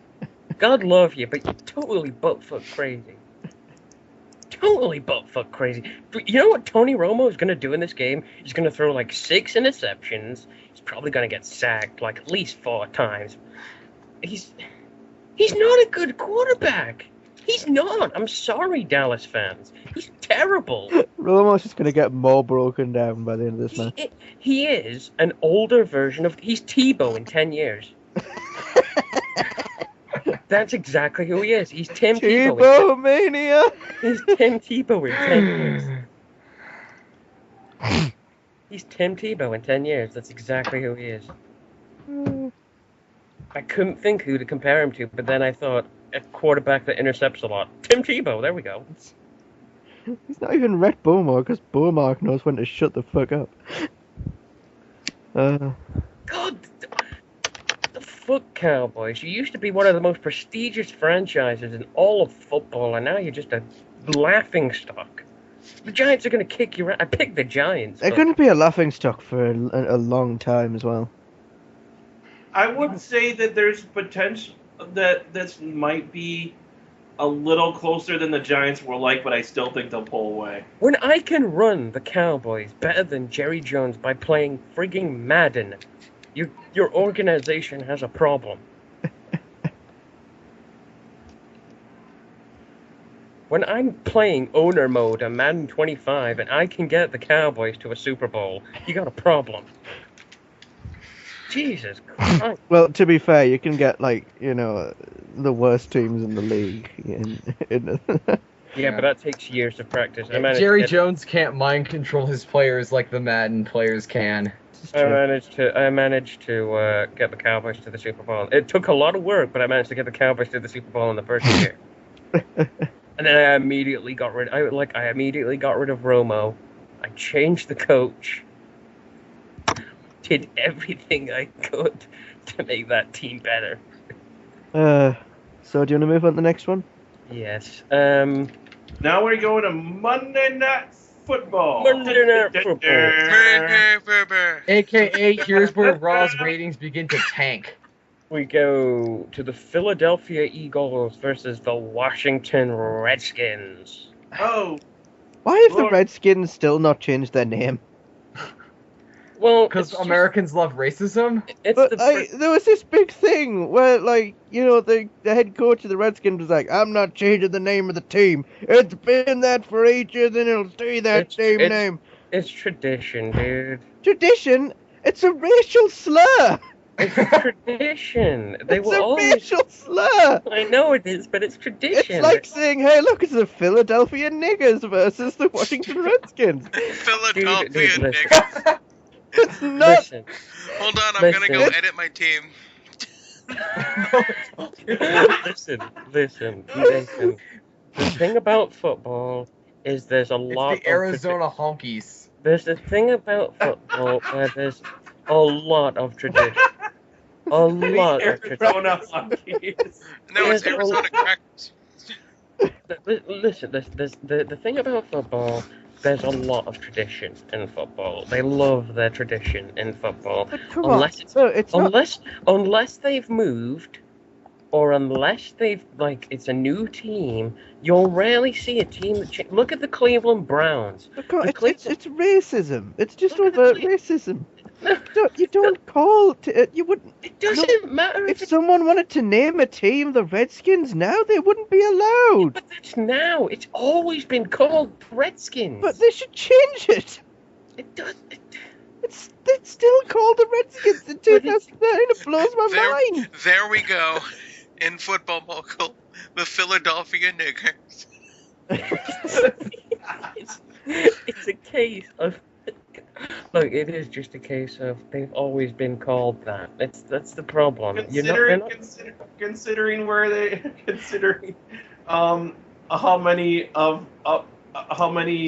God love you, but you're totally butt-fuck crazy. Totally butt-fuck crazy. You know what Tony Romo is going to do in this game? He's going to throw like 6 interceptions. He's probably going to get sacked like at least 4 times. He's not a good quarterback. He's not. I'm sorry, Dallas fans. He's terrible. Romo's just gonna get more broken down by the end of this match. He is an older version of... He's Tebow in 10 years. That's exactly who he is. He's Tim Tebow. Tebow mania. He's Tim Tebow in 10 years. He's Tim Tebow in 10 years. That's exactly who he is. I couldn't think who to compare him to, but then I thought a quarterback that intercepts a lot. Tim Tebow, there we go. He's not even Red Beaumont because Beaumont knows when to shut the fuck up. God, the fuck Cowboys. You used to be one of the most prestigious franchises in all of football, and now you're just a laughing stock. The Giants are going to kick you out. I picked the Giants. They're but- going to be a laughing stock for a long time as well. I would say that there's potential that this might be a little closer than the Giants were like, but I still think they'll pull away. When I can run the Cowboys better than Jerry Jones by playing frigging Madden, your organization has a problem. When I'm playing owner mode on Madden 25 and I can get the Cowboys to a Super Bowl, you got a problem. Jesus Christ. Well, to be fair, you can get the worst teams in the league. Yeah, but that takes years of practice. Jerry Jones can't mind control his players like the Madden players can. I managed to get the Cowboys to the Super Bowl. It took a lot of work, but I managed to get the Cowboys to the Super Bowl in the first year. And then I immediately got rid. I immediately got rid of Romo. I changed the coach. Did everything I could to make that team better. So do you want to move on to the next one? Yes. Now we're going to Monday Night Football. Monday Night Football. AKA, here's where Raw's ratings begin to tank. We go to the Philadelphia Eagles versus the Washington Redskins. Oh, Why have the Lord. Redskins still not changed their name? Well, Because it's just- Americans love racism? It's But the there was this big thing where, the head coach of the Redskins was like, "I'm not changing the name of the team. It's been that for ages, and it'll stay that same name." it's tradition, dude. Tradition? It's a racial slur. It's tradition. They It's will a always. racial slur. I know it is, but it's tradition. It's like saying, "Hey, look, it's the Philadelphia Niggers versus the Washington Redskins." Philadelphia Dude, listen. nigga. It's not. Listen, Hold on, I'm gonna go Listen. edit my team. listen. The thing about football is there's a It's lot the Arizona Honkies. There's a thing about football where there's a lot of tradition. A lot of tradition. Arizona Honkies. No, it's Yes, Arizona Crackers. Listen, the thing about football, there's a lot of tradition in football. They love their tradition in football. But come Unless on. it's- So it's not. Unless they've moved, or unless it's a new team, you'll rarely see a team that look at the Cleveland Browns. But come on, the it's racism. It's just Look at the overt Cle- racism. You don't call. You wouldn't. It doesn't matter If someone wanted to name a team the Redskins now, they wouldn't be allowed. but that's now. It's always been called Redskins. But they should change it. It does. It's still called the Redskins in 2009. It blows my There, mind. there we go. In football mogul, the Philadelphia niggers. It's a case of. Look, it is just a case of they've always been called that. That's the problem. Considering where they considering how many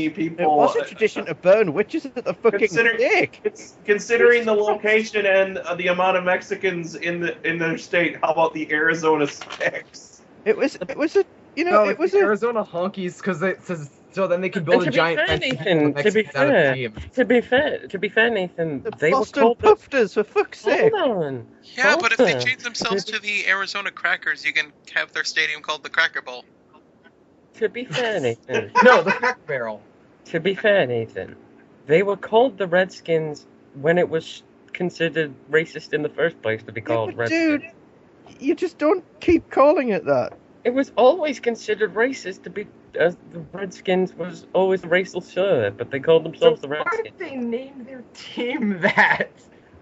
people It was a tradition to burn witches at the fucking stake. Considering the location and the amount of Mexicans in their state, how about the Arizona Sticks? It was a No, it it's was the a Arizona Honkies because so then they can build And a to be giant fair, fence Nathan, to to be Mexicans out of the fair, team. to be fair, Nathan, the they were Boston called. Pufters, for fuck's sake. Hold on. Yeah, but if they Hold on. change themselves to the Arizona Crackers, you can have their stadium called the Cracker Bowl. To be fair, Nathan. No, the Crack Barrel. To be fair, Nathan, they were called the Redskins when it was considered racist in the first place to be Yeah, called but Redskins. dude, you just don't keep calling it that. It was always considered racist to be, as the Redskins was always a racial slur, but they called themselves the Why Redskins. did they name their team that?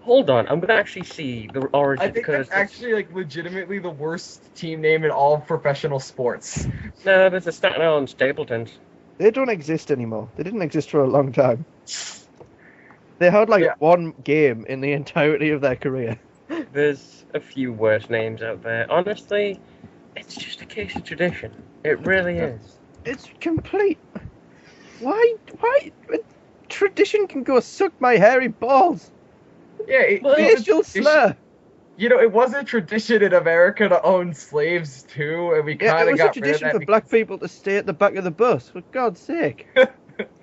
Hold on, I'm gonna actually see the origin I think that's actually legitimately the worst team name in all of professional sports. No, there's a Staten Island Stapletons. They don't exist anymore. They didn't exist for a long time. They had Yeah. one game in the entirety of their career. There's a few worse names out there. Honestly, it's just a case of tradition. It really is. It's complete. Why? Tradition can go suck my hairy balls. Yeah, it was Facial slur. it was a tradition in America to own slaves too, and we Yeah, kind it of was a got rid of tradition that for black because- people to stay at the back of the bus. For God's sake.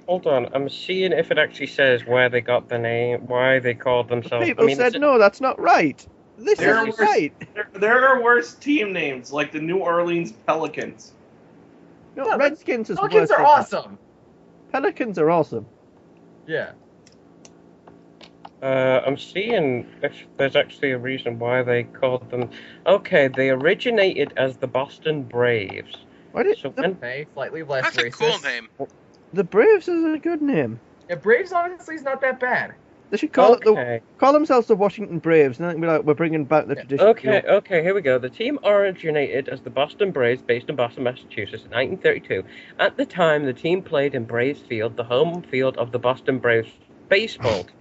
Hold on, I'm seeing if it actually says where they got the name, why they called themselves. People said no, that's not right. This There is are right. there are worse team names like the New Orleans Pelicans. No, No, Redskins is Pelicans worse are than that. awesome. Pelicans are awesome. Yeah. I'm seeing if there's actually a reason why they called them. Okay, they originated as the Boston Braves. Why did So the, when Okay, slightly less That's a racist. cool name. the Braves is a good name? Yeah, Braves honestly is not that bad. They should call okay, call themselves the Washington Braves, and then be like, we're bringing back the Yeah. tradition. okay, here we go. The team originated as the Boston Braves, based in Boston, Massachusetts, in 1932. At the time, the team played in Braves Field, the home field of the Boston Braves baseball team.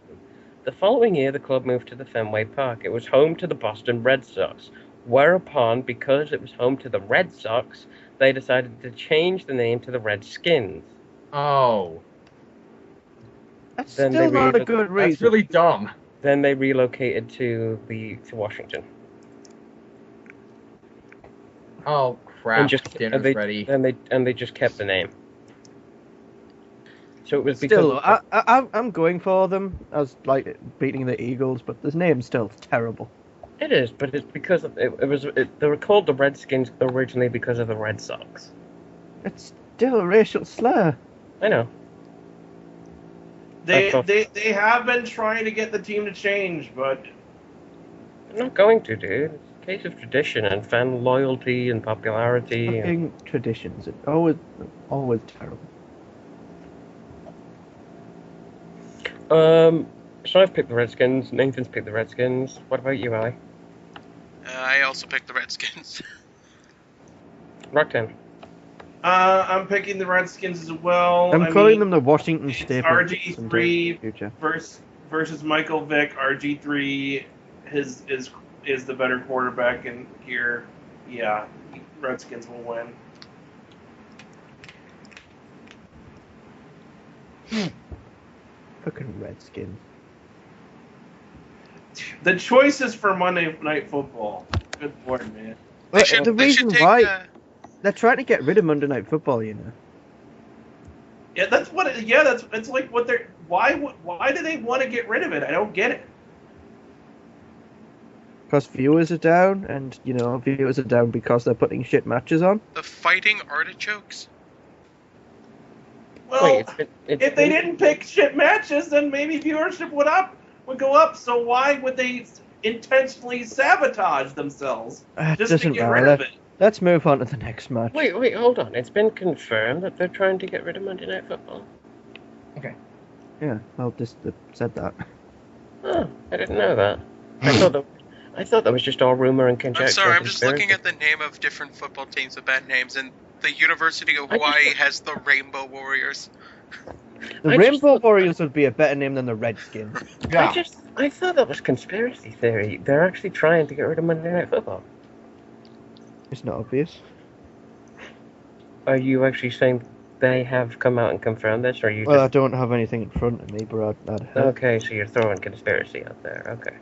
The following year, the club moved to the Fenway Park. It was home to the Boston Red Sox. Whereupon, because it was home to the Red Sox, they decided to change the name to the Redskins. Oh, That's Then still they not a relook- good that's reason. really dumb. Then they relocated to Washington. Oh crap! Dinner's they ready. and they just kept the name. So it was Still, because I'm going for them as like beating the Eagles, but the name's still terrible. it is, but it's because they were called the Redskins originally because of the Red Sox. It's still a racial slur. I know. They That's they have been trying to get the team to change, but I'm not going to, dude. It's a case of tradition and fan loyalty and popularity. And... Fucking traditions. It's always terrible. So I've picked the Redskins. Nathan's picked the Redskins. What about you, Ali? I also picked the Redskins. Rocktown. I'm picking the Redskins as well. I'm calling them the Washington it's Staple. RG3 Future. versus Michael Vick. RG3 is the better quarterback, and here, yeah, Redskins will win. Fucking Redskins. The choices for Monday Night Football. Good lord, man. They Well, should, the they should reason take, why they're trying to get rid of Monday Night Football, you know. Yeah, that's what. It's like what they're. Why do they want to get rid of it? I don't get it. Because viewers are down, and viewers are down because they're putting shit matches on. the Fighting Artichokes. Well, Wait, if they didn't pick shit matches, then maybe viewership would go up. So why would they intentionally sabotage themselves It just to doesn't get rid matter. of it? Let's move on to the next match. Wait, hold on. It's been confirmed that they're trying to get rid of Monday Night Football. Yeah, well, just said that. Oh, I didn't know that. I thought that was just all rumor and conjecture. I'm sorry, and I'm just looking conspiracy. at the name of different football teams with bad names, and the University of I just- Hawaii has the Rainbow Warriors. The I Rainbow just- Warriors would be a better name than the Redskins. I thought that was conspiracy theory. They're actually trying to get rid of Monday Night Football. It's not obvious. Are you actually saying they have come out and confirmed this, or are you Well, I just... don't have anything in front of me, but I'd heard. Okay, so you're throwing conspiracy out there. Okay.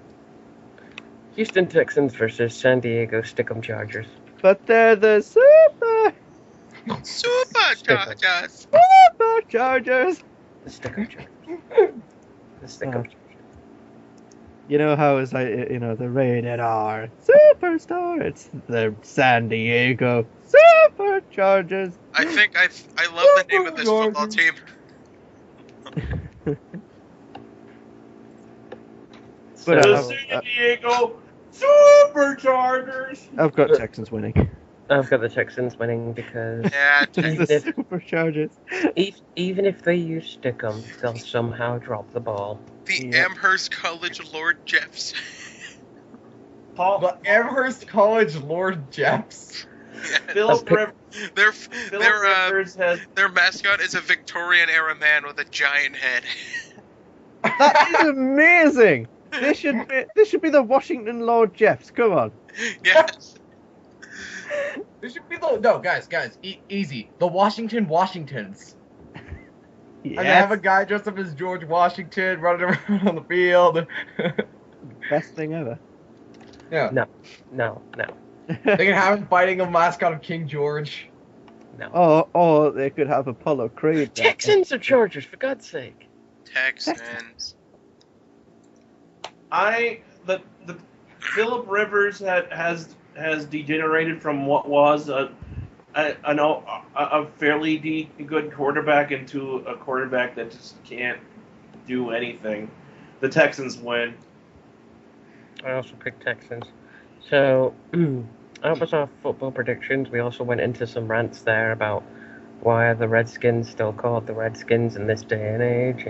Houston Texans versus San Diego Stickum Chargers. But they're the Superchargers! Chargers. The Stickum Chargers. The Stickum Chargers. You know how it's like, the rated R Superstar. It's the San Diego Superchargers. I think I love the name of this football team. But, The San Diego Superchargers. I've got Texans winning. I've got the Texans winning because Yeah, the Superchargers. even if they use Stickum, they'll somehow drop the ball. the Yeah. Amherst College Lord Jeffs. Paul, The Amherst College Lord Jeffs. Philip Rivers. Their Rivers has. their mascot is a Victorian era man with a giant head. That is amazing. This should be the Washington Lord Jeffs. Come on. Yes. This should be the no, guys, easy. The Washington Washingtons. And they have a Yes. guy dressed up as George Washington running around on the field. Best thing ever. Yeah. No. They can have him fighting a mascot of King George. Or they could have Apollo Creed. there. Texans or Chargers, for God's sake. Texans. The Philip Rivers has degenerated from what was a fairly good quarterback into a quarterback that just can't do anything. The Texans win. I also picked Texans. So, that was our football predictions. We also went into some rants there about why are the Redskins still called the Redskins in this day and age,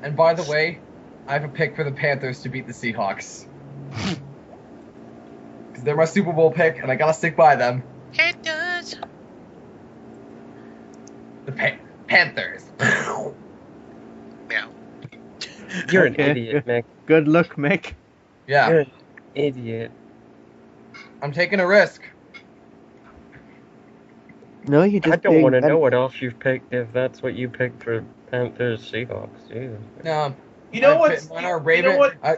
And by the way, I have a pick for the Panthers to beat the Seahawks. Because they're my Super Bowl pick, and I gotta stick by them. Panthers. The Panthers. Yeah. You're an Okay. idiot, Mick. Good luck, Mick. Yeah, You're an idiot. I'm taking a risk. No, you just I don't want to being- know what else you've picked if that's what you picked for Panthers Seahawks. Jesus. No, You know what? what's Mine are you Raven. know what? I'm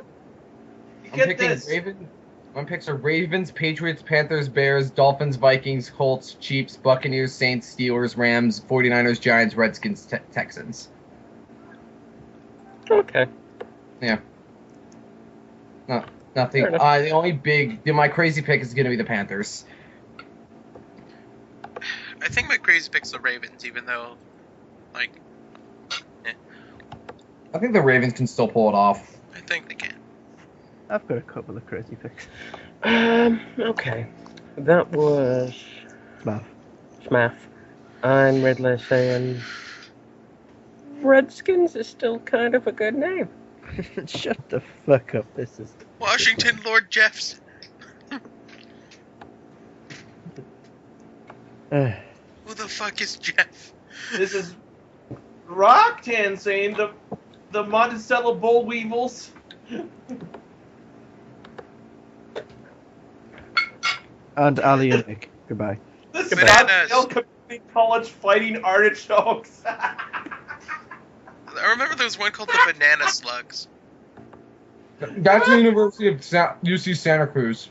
Get picking this. Raven. My picks are Ravens, Patriots, Panthers, Bears, Dolphins, Vikings, Colts, Chiefs, Buccaneers, Saints, Steelers, Rams, 49ers, Giants, Redskins, Texans. Okay. Nothing. Fair enough. My crazy pick is going to be the Panthers. I think my crazy pick's the Ravens, even though, like, I think the Ravens can still pull it off. I think they can. I've got a couple of crazy picks. Okay. That was S.M.A.F. S.M.A.F. I'm Riddler saying Redskins is still kind of a good name. Shut the fuck up. This is. Washington Lord Jeffs. Who the fuck is Jeff? This is Rocktan saying the Monticello Boll Weevils. And Ali and Nick. Goodbye. The Bananas. Scottsdale Community College Fighting Artichokes. I remember there was one called the Banana Slugs. That's the University of UC Santa Cruz.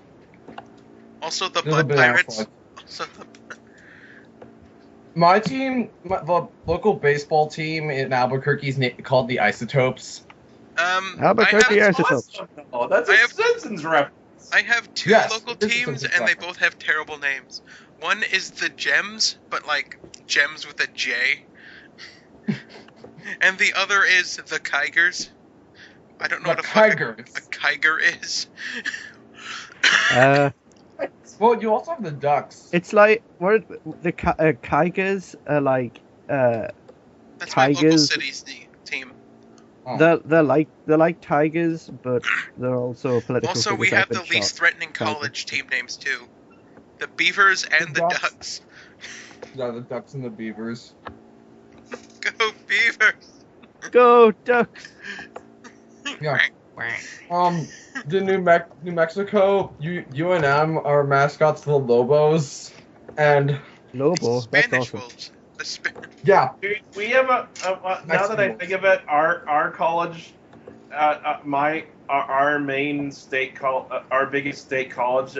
Also the They're the Bud Banana Pirates. Slugs. Also the... My team, the local baseball team in Albuquerque is called the Isotopes. Albuquerque I have, Isotopes. Oh, that's a I have- Simpsons reference. I have two Yes, local this is teams, something and they special. both have terrible names. One is the Gems, but like Gems with a J. And the other is the Kygers. I don't know The what a fuck Tigers. a Kyger is. Well, you also have the Ducks. It's like what the Tigers are like. That's my local Tigers. city's team. Oh. They're like tigers, but they're also a political. Also, we figures have I've the been least shot. threatening Tiger. college team names too. The Beavers and the Ducks. Ducks. Yeah, the Ducks and the Beavers. Go Beavers! Go Ducks! Yeah. The New Mexico UNM, our mascots the Lobos, and Lobo. That's Spanish awesome. Wolves. yeah, We have now that I think of it, our college, our main state our biggest state college,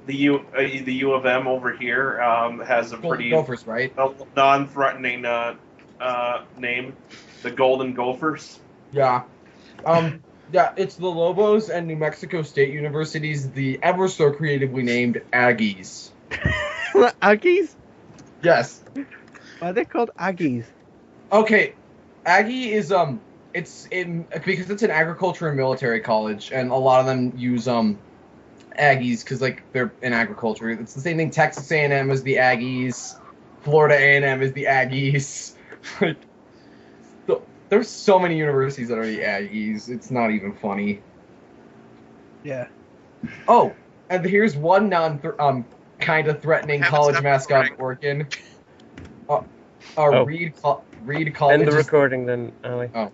the U of M over here has a pretty Gophers, right? non-threatening name, the Golden Gophers. Yeah. Yeah, it's the Lobos and New Mexico State University's the ever so creatively named Aggies. Aggies? Yes. Why are they called Aggies? Okay, Aggie is because it's an agriculture and military college, and a lot of them use Aggies because like they're in agriculture. It's the same thing. Texas A&M is the Aggies, Florida A&M is the Aggies. Like, there's so many universities that are the Aggies. It's not even funny. Yeah. Oh, and here's one kind of threatening Haven't college stopped mascot recording. in Oregon. Oh. Reed College. End the is- recording then, Ali. Oh.